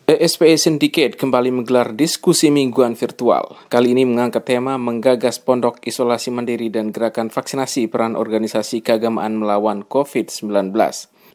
ESPE Syndicate kembali menggelar diskusi mingguan virtual. Kali ini mengangkat tema menggagas pondok isolasi mandiri dan gerakan vaksinasi peran organisasi keagamaan melawan COVID-19.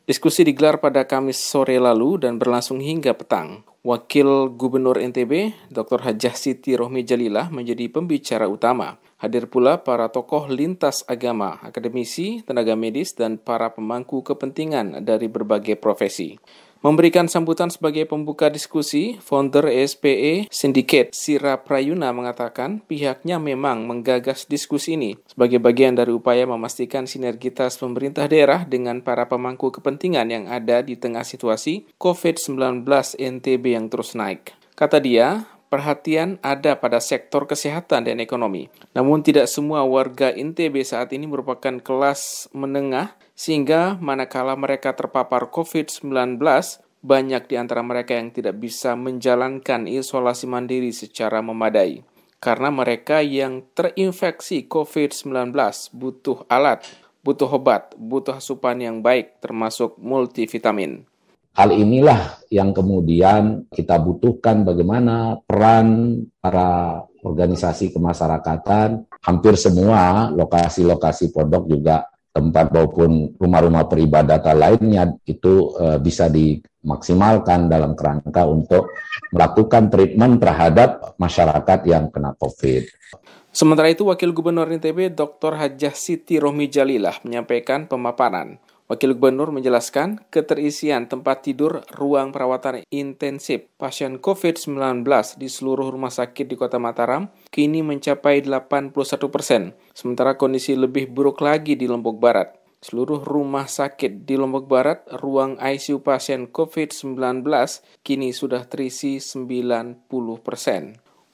Diskusi digelar pada Kamis sore lalu dan berlangsung hingga petang. Wakil Gubernur NTB, Dr. Hajah Siti Rohmi Jalilah menjadi pembicara utama. Hadir pula para tokoh lintas agama, akademisi, tenaga medis, dan para pemangku kepentingan dari berbagai profesi. Memberikan sambutan sebagai pembuka diskusi, founder ESPE Syndicate Sira Prayuna mengatakan pihaknya memang menggagas diskusi ini sebagai bagian dari upaya memastikan sinergitas pemerintah daerah dengan para pemangku kepentingan yang ada di tengah situasi COVID-19 NTB yang terus naik. Kata dia, perhatian ada pada sektor kesehatan dan ekonomi. Namun tidak semua warga NTB saat ini merupakan kelas menengah, sehingga manakala mereka terpapar COVID-19, banyak di antara mereka yang tidak bisa menjalankan isolasi mandiri secara memadai. Karena mereka yang terinfeksi COVID-19 butuh alat, butuh obat, butuh asupan yang baik, termasuk multivitamin. Hal inilah yang kemudian kita butuhkan bagaimana peran para organisasi kemasyarakatan, hampir semua lokasi-lokasi pondok juga tempat maupun rumah-rumah peribadatan lainnya itu bisa dimaksimalkan dalam kerangka untuk melakukan treatment terhadap masyarakat yang kena COVID. Sementara itu, Wakil Gubernur NTB Dr. Hajah Siti Rohmi Jalilah menyampaikan pemaparan. Wakil Gubernur menjelaskan keterisian tempat tidur ruang perawatan intensif pasien COVID-19 di seluruh rumah sakit di Kota Mataram kini mencapai 81%, sementara kondisi lebih buruk lagi di Lombok Barat. Seluruh rumah sakit di Lombok Barat, ruang ICU pasien COVID-19 kini sudah terisi 90%.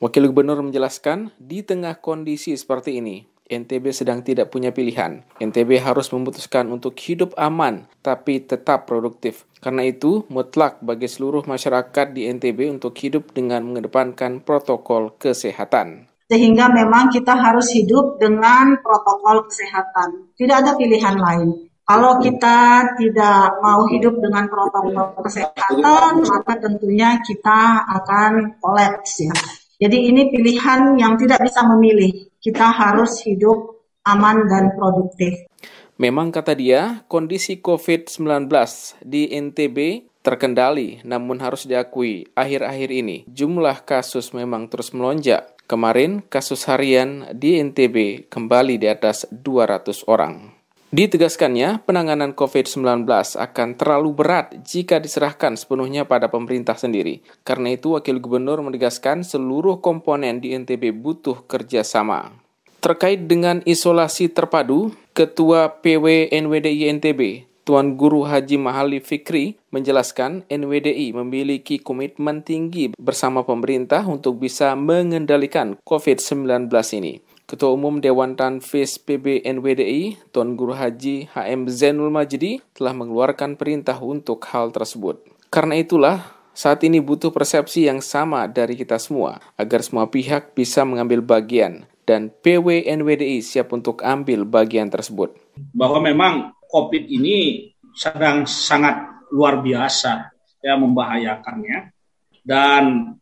Wakil Gubernur menjelaskan, di tengah kondisi seperti ini, NTB sedang tidak punya pilihan. NTB harus memutuskan untuk hidup aman, tapi tetap produktif. Karena itu, mutlak bagi seluruh masyarakat di NTB untuk hidup dengan mengedepankan protokol kesehatan. Sehingga memang kita harus hidup dengan protokol kesehatan. Tidak ada pilihan lain. Kalau kita tidak mau hidup dengan protokol kesehatan, maka tentunya kita akan kolaps ya. Jadi ini pilihan yang tidak bisa memilih. Kita harus hidup aman dan produktif. Memang kata dia, kondisi COVID-19 di NTB terkendali, namun harus diakui akhir-akhir ini jumlah kasus memang terus melonjak. Kemarin kasus harian di NTB kembali di atas 200 orang. Ditegaskannya, penanganan COVID-19 akan terlalu berat jika diserahkan sepenuhnya pada pemerintah sendiri. Karena itu, Wakil Gubernur menegaskan seluruh komponen di NTB butuh kerjasama. Terkait dengan isolasi terpadu, Ketua PW NWDI NTB, Tuan Guru Haji Mahali Fikri, menjelaskan NWDI memiliki komitmen tinggi bersama pemerintah untuk bisa mengendalikan COVID-19 ini. Ketua Umum Dewan Tanfis PB NWDI, Tuan Guru Haji HM Zainul Majdi, telah mengeluarkan perintah untuk hal tersebut. Karena itulah, saat ini butuh persepsi yang sama dari kita semua, agar semua pihak bisa mengambil bagian, dan PW NWDI siap untuk ambil bagian tersebut. Bahwa memang COVID ini sedang sangat luar biasa, ya, membahayakannya, dan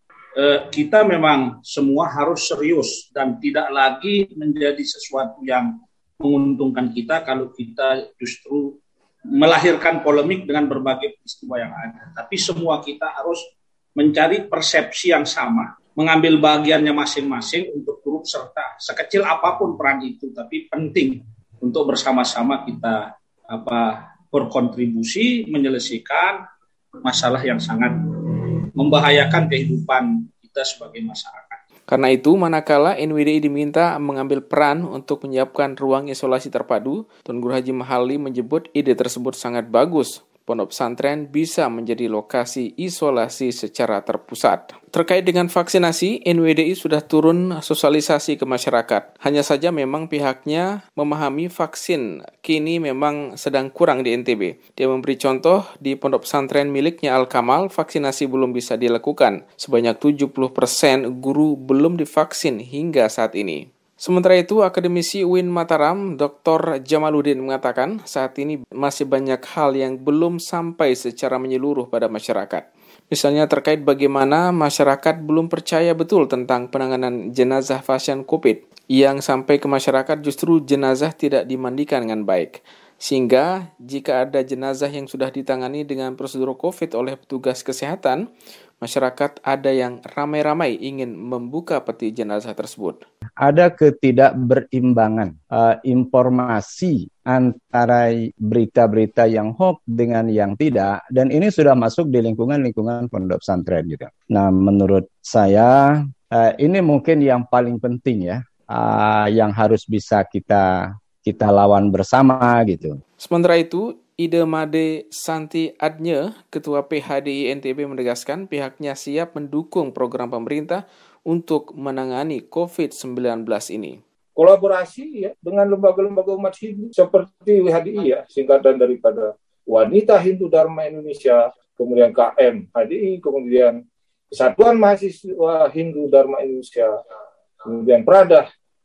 kita memang semua harus serius dan tidak lagi menjadi sesuatu yang menguntungkan kita kalau kita justru melahirkan polemik dengan berbagai peristiwa yang ada. Tapi semua kita harus mencari persepsi yang sama, mengambil bagiannya masing-masing untuk turut serta. Sekecil apapun peran itu, tapi penting untuk bersama-sama kita berkontribusi menyelesaikan masalah yang sangat membahayakan kehidupan kita sebagai masyarakat. Karena itu, manakala NWDI diminta mengambil peran untuk menyiapkan ruang isolasi terpadu, Tuan Guru Haji Mahali menyebut ide tersebut sangat bagus. Pondok pesantren bisa menjadi lokasi isolasi secara terpusat. Terkait dengan vaksinasi, NWDI sudah turun sosialisasi ke masyarakat. Hanya saja memang pihaknya memahami vaksin kini memang sedang kurang di NTB. Dia memberi contoh di pondok pesantren miliknya Al-Kamal, vaksinasi belum bisa dilakukan. Sebanyak 70% guru belum divaksin hingga saat ini. Sementara itu, akademisi UIN Mataram, Dr. Jamaluddin mengatakan saat ini masih banyak hal yang belum sampai secara menyeluruh pada masyarakat. Misalnya terkait bagaimana masyarakat belum percaya betul tentang penanganan jenazah pasien COVID, yang sampai ke masyarakat justru jenazah tidak dimandikan dengan baik. Sehingga jika ada jenazah yang sudah ditangani dengan prosedur COVID oleh petugas kesehatan, masyarakat ada yang ramai-ramai ingin membuka peti jenazah tersebut. Ada ketidakberimbangan informasi antara berita-berita yang hoax dengan yang tidak, dan ini sudah masuk di lingkungan pondok pesantren gitu. Nah, menurut saya ini mungkin yang paling penting ya, yang harus bisa kita lawan bersama gitu. Sementara itu, Ide Made Santi Adnye, Ketua PHDI NTB menegaskan pihaknya siap mendukung program pemerintah untuk menangani COVID-19 ini. Kolaborasi ya dengan lembaga-lembaga umat Hindu seperti WHDI ya, singkatan daripada Wanita Hindu Dharma Indonesia, kemudian KM HDI, kemudian Kesatuan Mahasiswa Hindu Dharma Indonesia, kemudian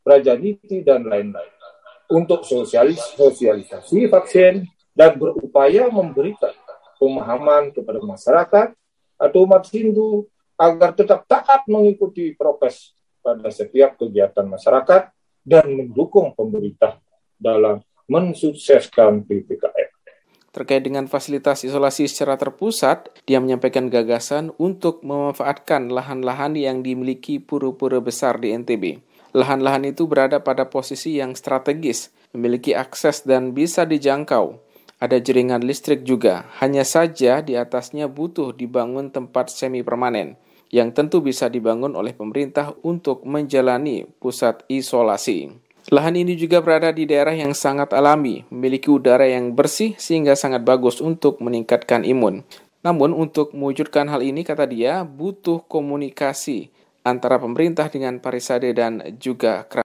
Prajaniti dan lain-lain untuk sosialisasi vaksin dan berupaya memberikan pemahaman kepada masyarakat atau umat Hindu agar tetap taat mengikuti prokes pada setiap kegiatan masyarakat dan mendukung pemerintah dalam mensukseskan PPKM. Terkait dengan fasilitas isolasi secara terpusat, dia menyampaikan gagasan untuk memanfaatkan lahan-lahan yang dimiliki pura-pura besar di NTB. Lahan-lahan itu berada pada posisi yang strategis, memiliki akses dan bisa dijangkau. Ada jaringan listrik juga, hanya saja di atasnya butuh dibangun tempat semi permanen, yang tentu bisa dibangun oleh pemerintah untuk menjalani pusat isolasi. Lahan ini juga berada di daerah yang sangat alami, memiliki udara yang bersih sehingga sangat bagus untuk meningkatkan imun. Namun untuk mewujudkan hal ini, kata dia, butuh komunikasi antara pemerintah dengan Parisade dan juga